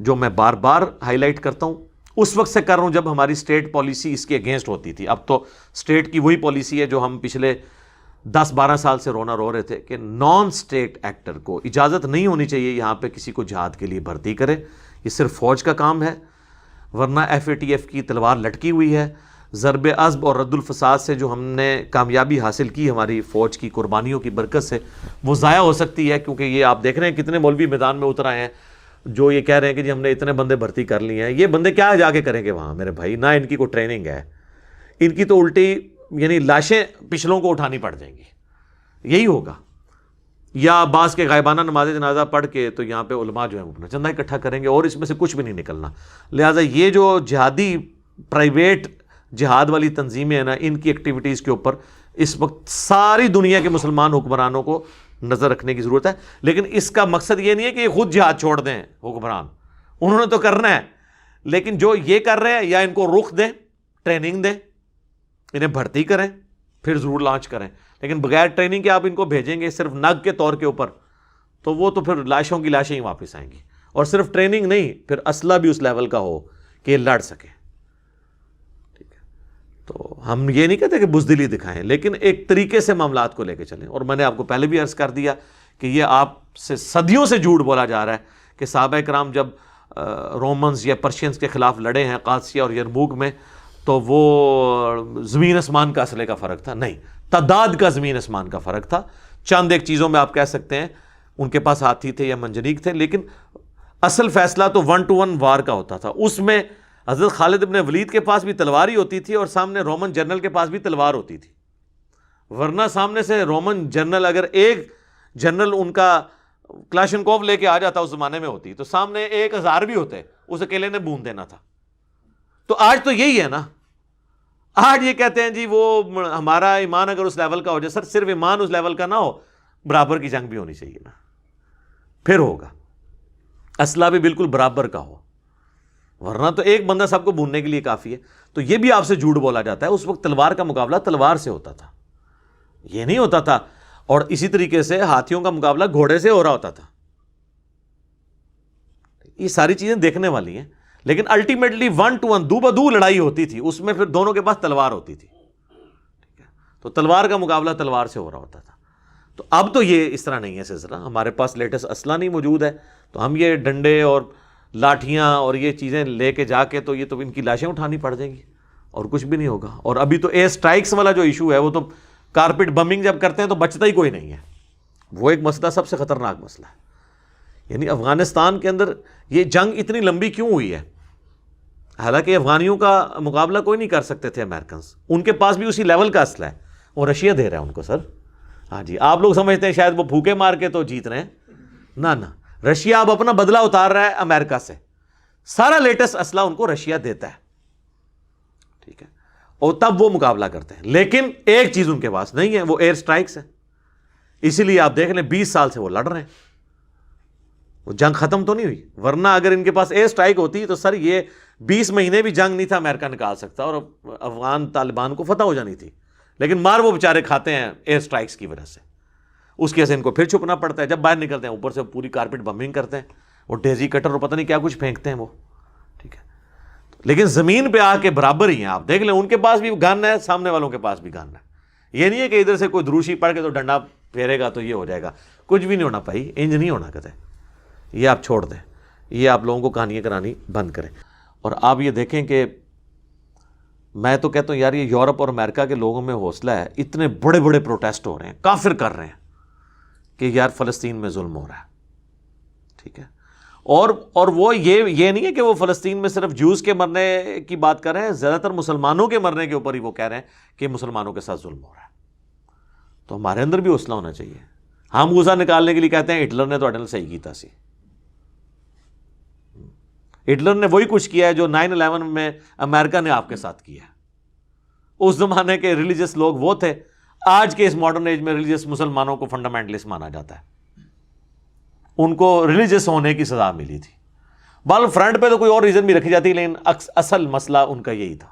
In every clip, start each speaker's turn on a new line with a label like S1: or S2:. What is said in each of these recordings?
S1: جو میں بار بار high light کرتا ہوں، اس وقت سے کر رہا ہوں جب ہماری اسٹیٹ پالیسی اس کے اگینسٹ ہوتی تھی. اب تو اسٹیٹ کی وہی پالیسی ہے جو ہم پچھلے 10-12 سال سے رو رہے تھے کہ نان اسٹیٹ ایکٹر کو اجازت نہیں ہونی چاہیے یہاں پہ کسی کو جہاد کے لیے بھرتی کرے. یہ صرف فوج کا کام ہے، ورنہ FATF کی تلوار لٹکی ہوئی ہے. ضرب عصب اور رد الفساد سے جو ہم نے کامیابی حاصل کی ہماری فوج کی قربانیوں کی برکت سے، وہ ضائع ہو سکتی ہے. کیونکہ یہ آپ دیکھ رہے ہیں کتنے مولوی میدان میں اتر آئے ہیں جو یہ کہہ رہے ہیں کہ جی ہم نے اتنے بندے بھرتی کر لیے ہیں. یہ بندے کیا جا کے کریں گے وہاں میرے بھائی؟ نہ ان کی کوئی ٹریننگ ہے، ان کی تو الٹی یعنی لاشیں پچھلوں کو اٹھانی پڑ جائیں گی. یہی ہوگا. یا بعض کے غائبانہ نماز جنازہ پڑھ کے تو یہاں پہ علماء جو ہیں وہ اپنا چندہ اکٹھا کریں گے اور اس میں سے کچھ بھی نہیں نکلنا. لہٰذا یہ جو جہادی پرائیویٹ جہاد والی تنظیمیں ہیں نا، ان کی ایکٹیویٹیز کے اوپر اس وقت ساری دنیا کے مسلمان حکمرانوں کو نظر رکھنے کی ضرورت ہے. لیکن اس کا مقصد یہ نہیں ہے کہ یہ خود جہاد چھوڑ دیں حکمران، انہوں نے تو کرنا ہے. لیکن جو یہ کر رہے ہیں یا ان کو رخ دیں، ٹریننگ دیں، انہیں بھرتی کریں، پھر ضرور لانچ کریں. لیکن بغیر ٹریننگ کے آپ ان کو بھیجیں گے صرف نگ کے طور کے اوپر، تو وہ تو پھر لاشوں کی لاشیں ہی واپس آئیں گی. اور صرف ٹریننگ نہیں، پھر اسلحہ بھی اس لیول کا ہو کہ یہ لڑ سکے. ٹھیک ہے، تو ہم یہ نہیں کہتے کہ بزدلی دکھائیں، لیکن ایک طریقے سے معاملات کو لے کے چلیں. اور میں نے آپ کو پہلے بھی عرض کر دیا کہ یہ آپ سے صدیوں سے جھوٹ بولا جا رہا ہے کہ صحابہ کرام جب رومنز یا پرشینز کے خلاف لڑے ہیں قادسیہ اور یرموک میں تو وہ زمین اسمان کا اسلحے کا فرق تھا. نہیں، تعداد کا زمین اسمان کا فرق تھا. چند ایک چیزوں میں آپ کہہ سکتے ہیں ان کے پاس ہاتھی تھے یا منجنیق تھے، لیکن اصل فیصلہ تو 1 to 1 وار کا ہوتا تھا. اس میں حضرت خالد ابن ولید کے پاس بھی تلوار ہی ہوتی تھی اور سامنے رومن جنرل کے پاس بھی تلوار ہوتی تھی. ورنہ سامنے سے رومن جنرل اگر ایک جنرل ان کا کلاشنکوف لے کے آ جاتا اس زمانے میں ہوتی تو سامنے 1000 بھی ہوتے، اس اکیلے نے بون دینا تھا. تو آج تو یہی ہے نا. آج یہ کہتے ہیں جی وہ ہمارا ایمان اگر اس لیول کا ہو جائے. سر صرف ایمان اس لیول کا نہ ہو، برابر کی جنگ بھی ہونی چاہیے نا، پھر ہوگا. اسلحہ بھی بالکل برابر کا ہو، ورنہ تو ایک بندہ سب کو بھوننے کے لیے کافی ہے. تو یہ بھی آپ سے جھوٹ بولا جاتا ہے. اس وقت تلوار کا مقابلہ تلوار سے ہوتا تھا، یہ نہیں ہوتا تھا. اور اسی طریقے سے ہاتھیوں کا مقابلہ گھوڑے سے ہو رہا ہوتا تھا. یہ ساری چیزیں دیکھنے والی ہیں. لیکن الٹیمیٹلی 1 to 1 دو بدو لڑائی ہوتی تھی، اس میں پھر دونوں کے پاس تلوار ہوتی تھی. ٹھیک ہے، تو تلوار کا مقابلہ تلوار سے ہو رہا ہوتا تھا. تو اب تو یہ اس طرح نہیں ہے سلسلہ. ہمارے پاس لیٹسٹ اسلحہ نہیں موجود ہے، تو ہم یہ ڈنڈے اور لاٹھیاں اور یہ چیزیں لے کے جا کے تو یہ تو ان کی لاشیں اٹھانی پڑ جائیں گی اور کچھ بھی نہیں ہوگا. اور ابھی تو ایئر سٹرائکس والا جو ایشو ہے وہ تو کارپٹ بمنگ جب کرتے ہیں تو بچتا ہی کوئی نہیں ہے. وہ ایک مسئلہ سب سے خطرناک مسئلہ ہے. یعنی افغانستان کے اندر یہ جنگ اتنی لمبی کیوں ہوئی ہے؟ حالانکہ افغانیوں کا مقابلہ کوئی نہیں کر سکتے تھے امریکنز. ان کے پاس بھی اسی لیول کا اسلحہ ہے، اور رشیا دے رہا ہے ان کو. سر ہاں جی، آپ لوگ سمجھتے ہیں شاید وہ پھوکے مار کے تو جیت رہے ہیں. نہ رشیا اب اپنا بدلہ اتار رہا ہے امریکہ سے. سارا لیٹسٹ اسلحہ ان کو رشیا دیتا ہے. ٹھیک ہے، اور تب وہ مقابلہ کرتے ہیں. لیکن ایک چیز ان کے پاس نہیں ہے، وہ ایئر سٹرائکس ہے. اسی لیے آپ دیکھ لیں 20 سال سے وہ لڑ رہے ہیں. وہ جنگ ختم تو نہیں ہوئی، ورنہ اگر ان کے پاس ایئر سٹرائک ہوتی تو سر یہ 20 مہینے بھی جنگ نہیں تھا امریکہ نکال سکتا اور افغان طالبان کو فتح ہو جانی تھی. لیکن مار وہ بیچارے کھاتے ہیں ایئر سٹرائکس کی وجہ سے. اس کی وجہ سے ان کو پھر چھپنا پڑتا ہے. جب باہر نکلتے ہیں اوپر سے پوری کارپٹ بمبنگ کرتے ہیں، وہ ڈیزی کٹر اور پتہ نہیں کیا کچھ پھینکتے ہیں وہ. ٹھیک ہے، لیکن زمین پہ آ کے برابر ہی ہیں. آپ دیکھ لیں ان کے پاس بھی گن ہے، سامنے والوں کے پاس بھی گن ہے. یہ نہیں ہے کہ ادھر سے کوئی دروشی پڑھ کے تو ڈنڈا پھیرے گا تو یہ ہو جائے گا. کچھ بھی نہیں ہونا بھائی، انج نہیں ہونا کہتے. یہ آپ چھوڑ دیں، یہ آپ لوگوں کو کہانیاں کرانی بند کریں. اور آپ یہ دیکھیں کہ میں تو کہتا ہوں یار یہ یورپ اور امریکہ کے لوگوں میں حوصلہ ہے. اتنے بڑے بڑے پروٹیسٹ ہو رہے ہیں، کافر کر رہے ہیں کہ یار فلسطین میں ظلم ہو رہا ہے. ٹھیک ہے، اور وہ یہ نہیں ہے کہ وہ فلسطین میں صرف جوز کے مرنے کی بات کر رہے ہیں، زیادہ تر مسلمانوں کے مرنے کے اوپر ہی وہ کہہ رہے ہیں کہ مسلمانوں کے ساتھ ظلم ہو رہا ہے. تو ہمارے اندر بھی حوصلہ ہونا چاہیے. ہم غصہ نکالنے کے لیے کہتے ہیں ہٹلر نے تو اڈل صحیح کیتا سی. ہٹلر نے وہی کچھ کیا ہے جو 9/11 میں امریکہ نے آپ کے ساتھ کیا ہے. اس زمانے کے ریلیجس لوگ وہ تھے، آج کے اس ماڈرن ایج میں ریلیجس مسلمانوں کو فنڈامنٹلسٹ مانا جاتا ہے. ان کو ریلیجس ہونے کی سزا ملی تھی. بال فرنٹ پہ تو کوئی اور ریزن بھی رکھی جاتی، لیکن اصل مسئلہ ان کا یہی تھا.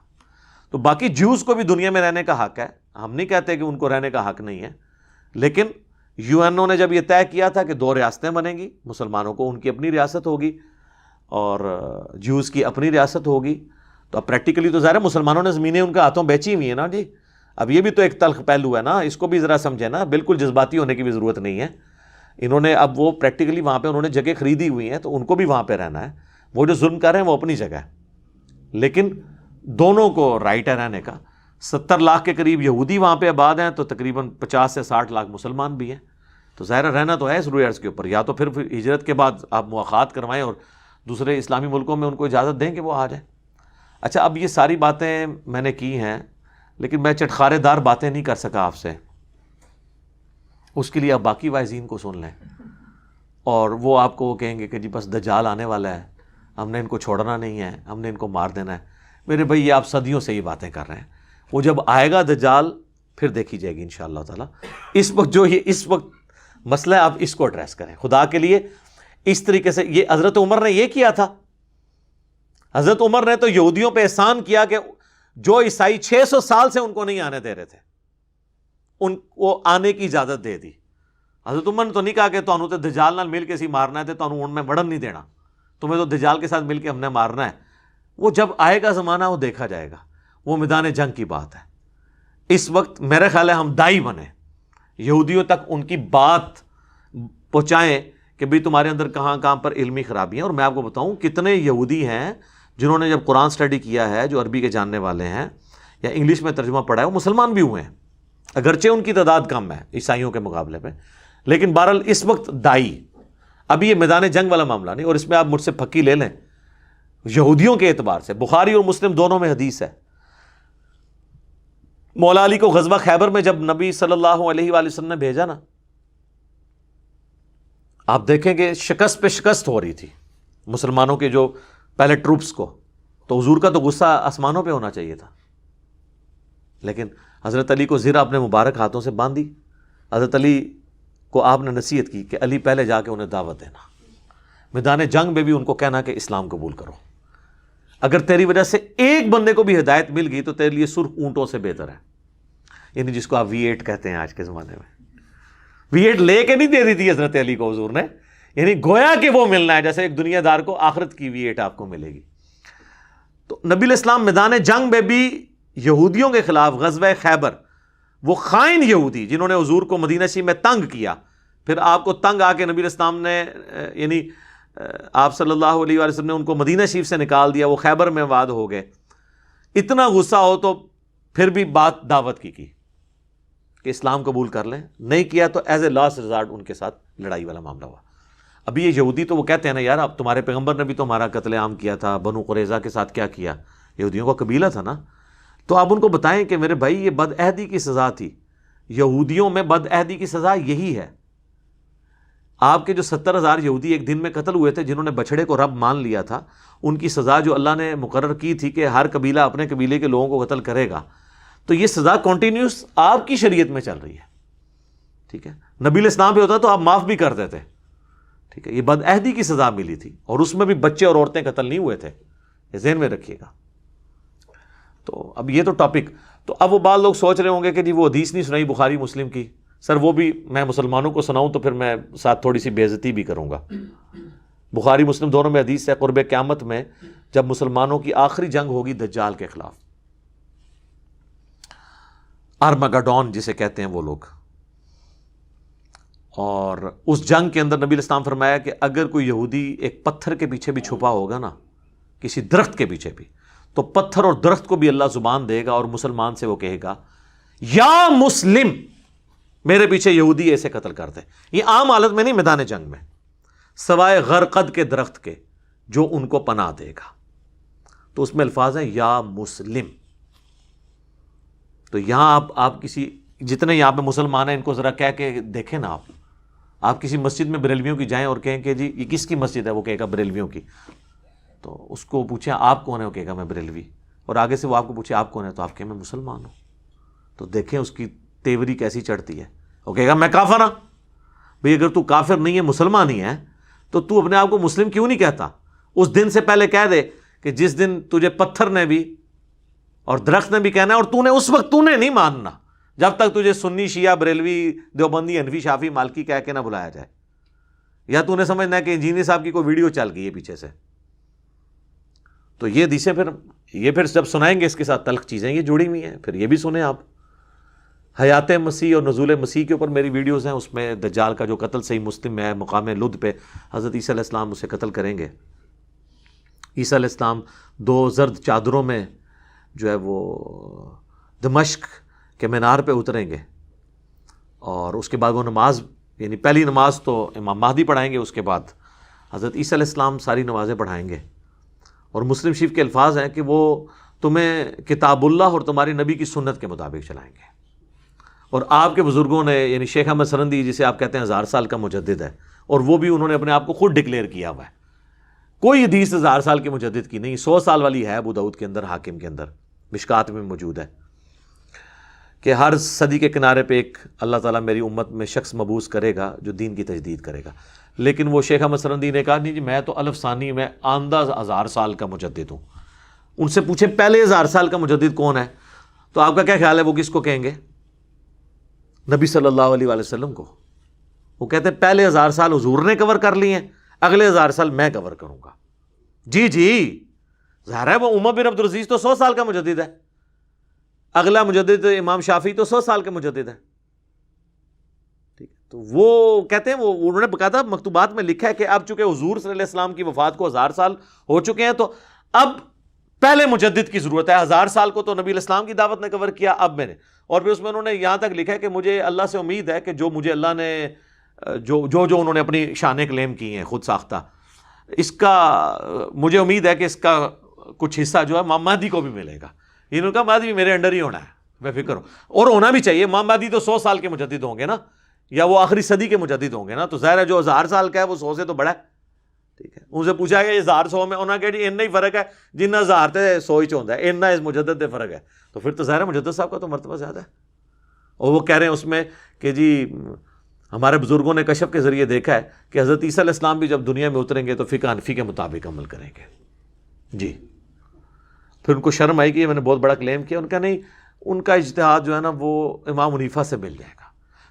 S1: تو باقی جیوز کو بھی دنیا میں رہنے کا حق ہے. ہم نہیں کہتے کہ ان کو رہنے کا حق نہیں ہے، لیکن UN نے جب یہ طے کیا تھا کہ 2 ریاستیں بنیں گی، مسلمانوں کو ان کی اپنی ریاست ہوگی اور جوز کی اپنی ریاست ہوگی، تو اب پریکٹیکلی تو ظاہر ہے مسلمانوں نے زمینیں ان کے ہاتھوں بیچی ہوئی ہیں نا جی. اب یہ بھی تو ایک تلخ پہلو ہے نا، اس کو بھی ذرا سمجھے نا، بالکل جذباتی ہونے کی بھی ضرورت نہیں ہے. انہوں نے اب وہ پریکٹیکلی وہاں پہ انہوں نے جگہ خریدی ہوئی ہیں، تو ان کو بھی وہاں پہ رہنا ہے. وہ جو ظلم کر رہے ہیں وہ اپنی جگہ ہے، لیکن دونوں کو رائٹ ہے رہنے کا. 70 لاکھ کے قریب یہودی وہاں پہ آباد ہیں، تو تقریباً 50 سے 60 لاکھ مسلمان بھی ہیں. تو ظاہر رہنا تو ہے اس روئے ارض کے اوپر، یا تو پھر ہجرت کے بعد آپ مواخات کروائیں اور دوسرے اسلامی ملکوں میں ان کو اجازت دیں کہ وہ آ جائیں. اچھا، اب یہ ساری باتیں میں نے کی ہیں، لیکن میں چٹخارے دار باتیں نہیں کر سکا آپ سے. اس کے لیے آپ باقی واعظین کو سن لیں، اور وہ آپ کو وہ کہیں گے کہ جی بس دجال آنے والا ہے، ہم نے ان کو چھوڑنا نہیں ہے، ہم نے ان کو مار دینا ہے. میرے بھائی، یہ آپ صدیوں سے یہ باتیں کر رہے ہیں. وہ جب آئے گا دجال پھر دیکھی جائے گی انشاءاللہ تعالیٰ. اس وقت جو یہ اس وقت مسئلہ ہے، آپ اس کو ایڈریس کریں خدا کے لیے. اس طریقے سے یہ حضرت عمر نے یہ کیا تھا. حضرت عمر نے تو یہودیوں پہ احسان کیا کہ جو عیسائی 600 سال سے ان کو نہیں آنے دے رہے تھے، ان کو آنے کی اجازت دے دی. حضرت عمر نے تو نہیں کہا کہ تمہیں تو دجال نال مل کے سی مارنا ہے، تو تمہیں ان میں وڑن نہیں دینا، تمہیں تو دجال کے ساتھ مل کے ہم نے مارنا ہے. وہ جب آئے گا زمانہ وہ دیکھا جائے گا، وہ میدان جنگ کی بات ہے. اس وقت میرے خیال ہے ہم دائی بنیں، یہودیوں تک ان کی بات پہنچائیں کہ بھئی تمہارے اندر کہاں کہاں پر علمی خرابی ہیں. اور میں آپ کو بتاؤں کتنے یہودی ہیں جنہوں نے جب قرآن سٹڈی کیا ہے، جو عربی کے جاننے والے ہیں یا انگلش میں ترجمہ پڑھا ہے، وہ مسلمان بھی ہوئے ہیں، اگرچہ ان کی تعداد کم ہے عیسائیوں کے مقابلے پہ. لیکن بہرحال اس وقت دائی، ابھی یہ میدان جنگ والا معاملہ نہیں. اور اس میں آپ مجھ سے پھکی لے لیں، یہودیوں کے اعتبار سے بخاری اور مسلم دونوں میں حدیث ہے. مولا علی کو غزوہ خیبر میں جب نبی صلی اللہ علیہ وآلہ وسلم نے بھیجا نا، آپ دیکھیں کہ شکست پہ شکست ہو رہی تھی مسلمانوں کے جو پہلے ٹروپس کو. تو حضور کا تو غصہ آسمانوں پہ ہونا چاہیے تھا، لیکن حضرت علی کو زرہ اپنے مبارک ہاتھوں سے باندھی. حضرت علی کو آپ نے نصیحت کی کہ علی پہلے جا کے انہیں دعوت دینا، میدان جنگ میں بھی ان کو کہنا کہ اسلام قبول کرو. اگر تیری وجہ سے ایک بندے کو بھی ہدایت مل گئی تو تیرے لیے سرخ اونٹوں سے بہتر ہے. یعنی جس کو آپ V8 کہتے ہیں آج کے زمانے میں. V8 لے کے نہیں دے دی تھی حضرت علی کو حضور نے، یعنی گویا کہ وہ ملنا ہے جیسے ایک دنیا دار کو آخرت کی V8 آپ کو ملے گی. تو نبی الاسلام میدان جنگ میں بھی یہودیوں کے خلاف غزوہ خیبر، وہ خائن یہودی جنہوں نے حضور کو مدینہ شریف میں تنگ کیا، پھر آپ کو تنگ آ کے نبی الاسلام نے یعنی آپ صلی اللہ علیہ وآلہ وسلم نے ان کو مدینہ شریف سے نکال دیا، وہ خیبر میں آباد ہو گئے. اتنا غصہ ہو تو پھر بھی بات دعوت کی کہ اسلام قبول کر لیں. نہیں کیا تو ایز اے لاسٹ ریزارٹ ان کے ساتھ لڑائی والا معاملہ ہوا. ابھی یہ یہودی تو وہ کہتے ہیں نا یار، اب تمہارے پیغمبر نے بھی تو ہمارا قتل عام کیا تھا، بنو قریظہ کے ساتھ کیا کیا، یہودیوں کا قبیلہ تھا نا. تو آپ ان کو بتائیں کہ میرے بھائی یہ بد عہدی کی سزا تھی. یہودیوں میں بد عہدی کی سزا یہی ہے. آپ کے جو 70,000 یہودی ایک دن میں قتل ہوئے تھے، جنہوں نے بچڑے کو رب مان لیا تھا، ان کی سزا جو اللہ نے مقرر کی تھی کہ ہر قبیلہ اپنے قبیلے کے لوگوں کو قتل کرے گا، تو یہ سزا کنٹینیوس آپ کی شریعت میں چل رہی ہے. ٹھیک ہے، نبی الاسلام پہ ہوتا تو آپ معاف بھی کر دیتے. ٹھیک ہے، یہ بد عہدی کی سزا ملی تھی، اور اس میں بھی بچے اور عورتیں قتل نہیں ہوئے تھے، یہ ذہن میں رکھیے گا. تو اب یہ تو ٹاپک، تو اب وہ بعض لوگ سوچ رہے ہوں گے کہ جی وہ حدیث نہیں سنائی بخاری مسلم کی. سر وہ بھی میں مسلمانوں کو سناؤں تو پھر میں ساتھ تھوڑی سی بے عزتی بھی کروں گا. بخاری مسلم دونوں میں حدیث ہے، قرب قیامت میں جب مسلمانوں کی آخری جنگ ہوگی دجال کے خلاف، آرمگڈون جسے کہتے ہیں وہ لوگ، اور اس جنگ کے اندر نبی الاسلام فرمایا کہ اگر کوئی یہودی ایک پتھر کے پیچھے بھی چھپا ہوگا نا، کسی درخت کے پیچھے بھی، تو پتھر اور درخت کو بھی اللہ زبان دے گا اور مسلمان سے وہ کہے گا یا مسلم، میرے پیچھے یہودی ایسے قتل کرتے. یہ عام حالت میں نہیں، میدان جنگ میں، سوائے غرقد کے درخت کے جو ان کو پناہ دے گا. تو اس میں الفاظ ہیں یا مسلم. تو یہاں آپ کسی جتنے یہاں پہ مسلمان ہیں ان کو ذرا کہہ کے دیکھیں نا، آپ کسی مسجد میں بریلویوں کی جائیں اور کہیں کہ جی یہ کس کی مسجد ہے، وہ کہے گا بریلویوں کی. تو اس کو پوچھیں آپ کون ہے، وہ کہے گا میں بریلوی. اور آگے سے وہ آپ کو پوچھے آپ کون ہے، تو آپ کہیں میں مسلمان ہوں. تو دیکھیں اس کی تیوری کیسی چڑھتی ہے. وہ کہے گا میں کافر ہوں. بھئی اگر تو کافر نہیں ہے، مسلمان ہی ہے، تو اپنے آپ کو مسلم کیوں نہیں کہتا؟ اس دن سے پہلے کہہ دے کہ جس دن تجھے پتھر نے بھی اور درخت نے بھی کہنا ہے، اور تو نے اس وقت تو نے نہیں ماننا جب تک تجھے سنی، شیعہ، بریلوی، دیوبندی، حنفی، شافعی، مالکی کہہ کے نہ بلایا جائے. یا تو نے سمجھنا ہے کہ انجینئر صاحب کی کوئی ویڈیو چل گئی ہے پیچھے سے تو یہ حدیثیں پھر جب سنائیں گے اس کے ساتھ تلخ چیزیں یہ جڑی ہوئی ہیں، پھر یہ بھی سنیں آپ. حیات مسیح اور نزول مسیح کے اوپر میری ویڈیوز ہیں، اس میں دجال کا جو قتل صحیح مسلم میں ہے، مقام لد پہ حضرت عیسیٰ علیہ السلام اسے قتل کریں گے. عیسیٰ علیہ السلام 2 زرد چادروں میں جو ہے وہ دمشق کے مینار پہ اتریں گے، اور اس کے بعد وہ نماز، یعنی پہلی نماز تو امام مہدی پڑھائیں گے، اس کے بعد حضرت عیسیٰ علیہ السلام ساری نمازیں پڑھائیں گے. اور مسلم شریف کے الفاظ ہیں کہ وہ تمہیں کتاب اللہ اور تمہاری نبی کی سنت کے مطابق چلائیں گے. اور آپ کے بزرگوں نے، یعنی شیخ احمد سرندی جسے آپ کہتے ہیں 1000 سال کا مجدد ہے، اور وہ بھی انہوں نے اپنے آپ کو خود ڈکلیئر کیا ہوا ہے. کوئی حدیث 1000 سال کے مجدد کی نہیں، 100 سال والی ہے ابو داؤد کے اندر، حاکم کے اندر، مشکات میں موجود ہے کہ ہر صدی کے کنارے پہ ایک اللہ تعالیٰ میری امت میں شخص مبعوث کرے گا جو دین کی تجدید کرے گا. لیکن وہ شیخ احمد سرندی نے کہا نہیں جی میں تو الف ثانی میں آندہ 1000 سال کا مجدد ہوں. ان سے پوچھیں پہلے 1000 سال کا مجدد کون ہے، تو آپ کا کیا خیال ہے وہ کس کو کہیں گے؟ نبی صلی اللہ علیہ وآلہ وسلم کو. وہ کہتے ہیں پہلے 1000 سال حضور نے کور کر لیے ہیں، اگلے 1000 سال میں کور کروں گا. جی ظاہر ہے وہ عمر بن عبدالعزیز تو 100 سال کا مجدد ہے، اگلا مجدد امام شافعی تو 100 سال کے مجدد ہے. ٹھیک ہے، تو وہ کہتے ہیں، وہ انہوں نے باقاعدہ مکتوبات میں لکھا ہے کہ اب چونکہ حضور صلی اللہ علیہ وسلم کی وفات کو 1000 سال ہو چکے ہیں، تو اب پہلے مجدد کی ضرورت ہے. 1000 سال کو تو نبی علیہ السلام کی دعوت نے کور کیا، اب میں نے. اور پھر اس میں انہوں نے یہاں تک لکھا ہے کہ مجھے اللہ سے امید ہے کہ جو مجھے اللہ نے جو انہوں نے اپنی شانیں کلیم کی ہیں خود ساختہ، اس کا مجھے امید ہے کہ اس کا کچھ حصہ جو ہے امام مہدی کو بھی ملے گا. انہوں نے کہا مہدی بھی میرے انڈر ہی ہونا ہے، بے فکر ہو، اور ہونا بھی چاہیے. امام مہدی تو 100 سال کے مجدد ہوں گے نا، یا وہ آخری صدی کے مجدد ہوں گے نا، تو ظاہر ہے جو 1000 سال کا ہے وہ 100 سے تو بڑا ہے. ٹھیک ہے، ان سے پوچھا گیا 1000 میں، انہوں نے کہا جی اتنا ہی فرق ہے جنہ 1000 تے 100 ہی چوندا ہے، اتنا اس مجدد دے فرق ہے. تو پھر تو ظاہر ہے مجدد صاحب کا تو مرتبہ زیادہ ہے. اور وہ کہہ رہے ہیں اس میں کہ جی ہمارے بزرگوں نے کشف کے ذریعے دیکھا ہے کہ حضرت عیسیٰ علیہ السلام بھی جب دنیا میں اتریں گے تو فقہ حنفی کے مطابق عمل کریں گے. جی پھر ان کو شرم آئی کہ میں نے بہت بڑا کلیم کیا. ان کا نہیں، ان کا اجتہاد جو ہے نا وہ امام حنیفہ سے مل جائے گا.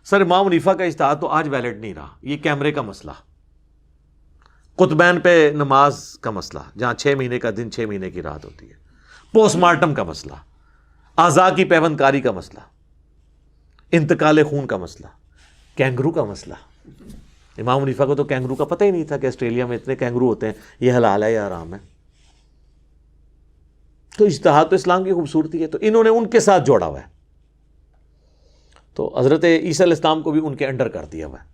S1: سر امام حنیفہ کا اجتہاد تو آج ویلڈ نہیں رہا. یہ کیمرے کا مسئلہ، قطبین پہ نماز کا مسئلہ جہاں 6 مہینے کا دن 6 مہینے کی رات ہوتی ہے، پوسٹ مارٹم کا مسئلہ، اعضاء کی پیوند کاری کا مسئلہ، انتقال خون کا مسئلہ، کینگرو کا مسئلہ. امام حنیفہ کو تو کینگرو کا پتہ ہی نہیں تھا کہ آسٹریلیا میں اتنے کینگرو ہوتے ہیں، یہ حلال ہے یا حرام ہے. تو اجتہاد تو اسلام کی خوبصورتی ہے، تو انہوں نے ان کے ساتھ جوڑا ہوا ہے. تو حضرت عیسیٰ علیہ السلام کو بھی ان کے انڈر کر دیا ہوا ہے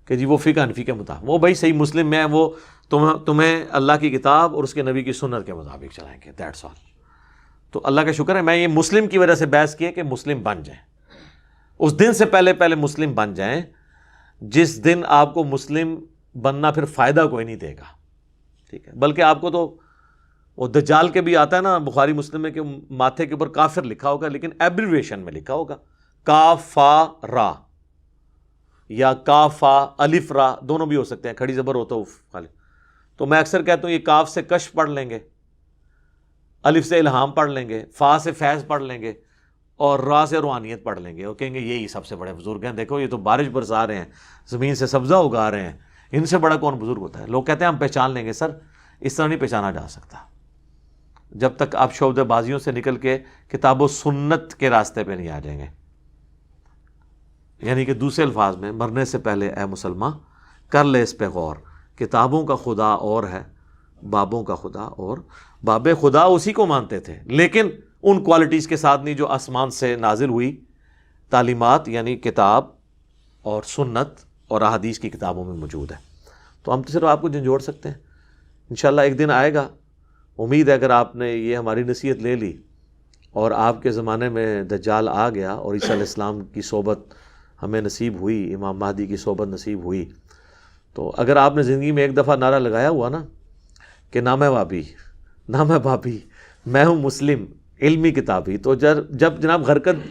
S1: کہ جی وہ فقہ حنفی کے مطابق، وہ بھائی صحیح مسلم میں وہ تمہیں اللہ کی کتاب اور اس کے نبی کی سنت کے مطابق چلائیں گے، دیٹس آل. تو اللہ کا شکر ہے میں یہ مسلم کی وجہ سے بحث کی ہے کہ مسلم بن جائیں. اس دن سے پہلے مسلم بن جائیں جس دن آپ کو مسلم بننا پھر فائدہ کوئی نہیں دے گا. ٹھیک ہے، بلکہ آپ کو تو وہ دجال کے بھی آتا ہے نا بخاری مسلم میں کہ ماتھے کے اوپر کافر لکھا ہوگا، لیکن ایبریویشن میں لکھا ہوگا کاف فا را، یا کاف فا الف را، دونوں بھی ہو سکتے ہیں، کھڑی زبر ہوتا ہے. تو میں اکثر کہتا ہوں یہ کاف سے کشف پڑھ لیں گے، الف سے الہام پڑھ لیں گے، فا سے فیض پڑھ لیں گے، اور را سے روحانیت پڑھ لیں گے. وہ کہیں گے یہی سب سے بڑے بزرگ ہیں، دیکھو یہ تو بارش برسا رہے ہیں، زمین سے سبزہ اگا رہے ہیں، ان سے بڑا کون بزرگ ہوتا ہے. لوگ کہتے ہیں ہم پہچان لیں گے. سر اس طرح نہیں پہچانا جا سکتا جب تک آپ شعبدہ بازیوں سے نکل کے کتاب و سنت کے راستے پہ نہیں آ جائیں گے. یعنی کہ دوسرے الفاظ میں مرنے سے پہلے اے مسلمان کر لے اس پہ غور، کتابوں کا خدا اور ہے، بابوں کا خدا اور. باب خدا اسی کو مانتے تھے لیکن ان کوالٹیز کے ساتھ نہیں جو آسمان سے نازل ہوئی تعلیمات، یعنی کتاب اور سنت اور احادیث کی کتابوں میں موجود ہے. تو ہم تو صرف آپ کو جھنجھوڑ سکتے ہیں. انشاءاللہ ایک دن آئے گا، امید ہے اگر آپ نے یہ ہماری نصیحت لے لی اور آپ کے زمانے میں دجال آ گیا اور عیسیٰ علیہ السلام کی صحبت ہمیں نصیب ہوئی، امام مہدی کی صحبت نصیب ہوئی، تو اگر آپ نے زندگی میں ایک دفعہ نعرہ لگایا ہوا نا کہ نہ میں وابی نہ میں بابی، میں ہوں مسلم علمی کتابی، تو جب جناب غرقد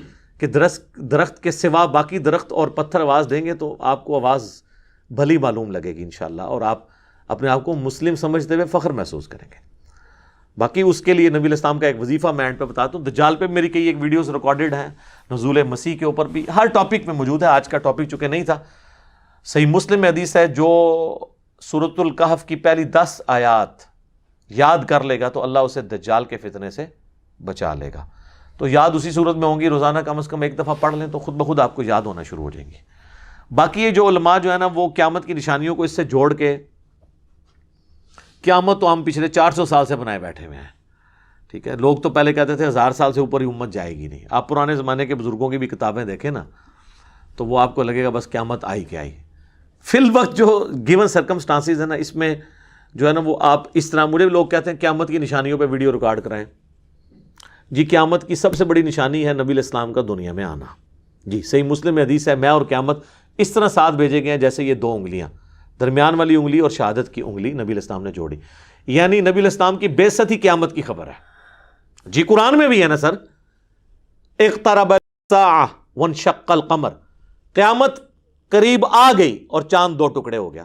S1: کے درخت کے سوا باقی درخت اور پتھر آواز دیں گے تو آپ کو آواز بھلی معلوم لگے گی انشاءاللہ، اور آپ اپنے آپ کو مسلم سمجھتے ہوئے فخر محسوس کریں گے. باقی اس کے لیے نبی علیہ السلام کا ایک وظیفہ میں اینڈ پہ بتاتا ہوں. دجال پہ میری کئی ایک ویڈیوز ریکارڈڈ ہیں، نزول مسیح کے اوپر بھی، ہر ٹاپک میں موجود ہے. آج کا ٹاپک چونکہ نہیں تھا، صحیح مسلم میں حدیث ہے جو سورۃ الکہف کی پہلی 10 آیات یاد کر لے گا تو اللہ اسے دجال کے فتنے سے بچا لے گا. تو یاد اسی صورت میں ہوں گی، روزانہ کم از کم ایک دفعہ پڑھ لیں تو خود بخود آپ کو یاد ہونا شروع ہو جائیں گی. باقی یہ جو علماء جو ہے نا وہ قیامت کی نشانیوں کو اس سے جوڑ کے، قیامت تو ہم پچھلے 400 سال سے بنائے بیٹھے ہوئے ہیں. ٹھیک ہے، لوگ تو پہلے کہتے تھے 1000 سال سے اوپر ہی امت جائے گی نہیں. آپ پرانے زمانے کے بزرگوں کی بھی کتابیں دیکھیں نا تو وہ آپ کو لگے گا بس قیامت آئی کہ آئی. فی الوقت جو گیون سرکمسٹانسز ہیں نا، اس میں جو ہے نا وہ آپ اس طرح، مجھے لوگ کہتے ہیں قیامت کی نشانیوں پہ ویڈیو ریکارڈ کرائیں. جی قیامت کی سب سے بڑی نشانی ہے نبی علیہ السلام کا دنیا میں آنا. جی صحیح مسلم میں حدیث ہے، میں اور قیامت اس طرح ساتھ بھیجے گئے ہیں جیسے یہ 2 انگلیاں، درمیان والی انگلی اور شہادت کی انگلی نبی علیہ السلام نے جوڑی. یعنی نبی علیہ السلام کی بعثت ہی قیامت کی خبر ہے. جی قرآن میں بھی ہے نا سر، اقترب الساعہ وانشق القمر، قیامت قریب آ گئی اور چاند 2 ٹکڑے ہو گیا.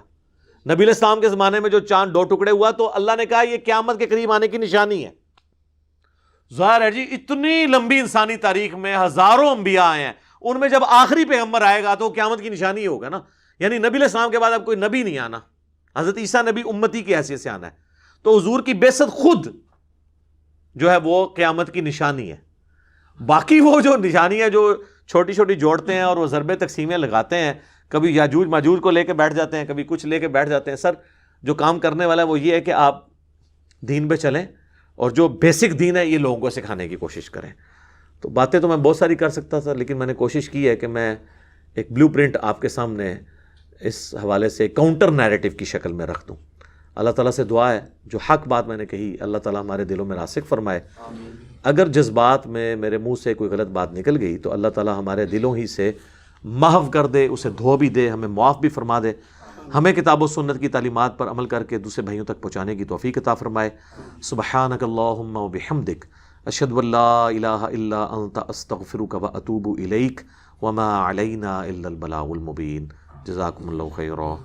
S1: نبی علیہ السلام کے زمانے میں جو چاند 2 ٹکڑے ہوا تو اللہ نے کہا یہ قیامت کے قریب آنے کی نشانی ہے. ظاہر ہے جی اتنی لمبی انسانی تاریخ میں ہزاروں انبیاء آئے ہیں، ان میں جب آخری پیغمبر آئے گا تو قیامت کی نشانی ہی ہوگا نا. یعنی نبی علیہ السلام کے بعد اب کوئی نبی نہیں آنا، حضرت عیسیٰ نبی امتی کی حیثیت سے آنا ہے. تو حضور کی بعثت خود جو ہے وہ قیامت کی نشانی ہے. باقی وہ جو نشانی ہے جو چھوٹی چھوٹی جوڑتے ہیں اور وہ ضرب تقسیمیں لگاتے ہیں، کبھی یاجوج ماجوج کو لے کے بیٹھ جاتے ہیں، کبھی کچھ لے کے بیٹھ جاتے ہیں. سر جو کام کرنے والا ہے وہ یہ ہے کہ آپ دین پہ چلیں اور جو بیسک دین ہے یہ لوگوں کو سکھانے کی کوشش کریں. تو باتیں تو میں بہت ساری کر سکتا تھا، لیکن میں نے کوشش کی ہے کہ میں ایک بلیو پرنٹ آپ کے سامنے اس حوالے سے کاؤنٹر نیریٹو کی شکل میں رکھ دوں. اللہ تعالیٰ سے دعا ہے جو حق بات میں نے کہی اللہ تعالیٰ ہمارے دلوں میں راسخ فرمائے. اگر جذبات میں میرے منہ سے کوئی غلط بات نکل گئی تو اللہ تعالیٰ ہمارے دلوں ہی سے محو کر دے، اسے دھو بھی دے، ہمیں معاف بھی فرما دے، ہمیں کتاب و سنت کی تعلیمات پر عمل کر کے دوسرے بھائیوں تک پہنچانے کی توفیق عطا فرمائے. سبحانک اللہم و بحمدک، اشہد ان لا الہ الا انت، استغفرک و اتوب الیک، وما علینا الا البلاغ المبین. جزاکم اللہ خیرا.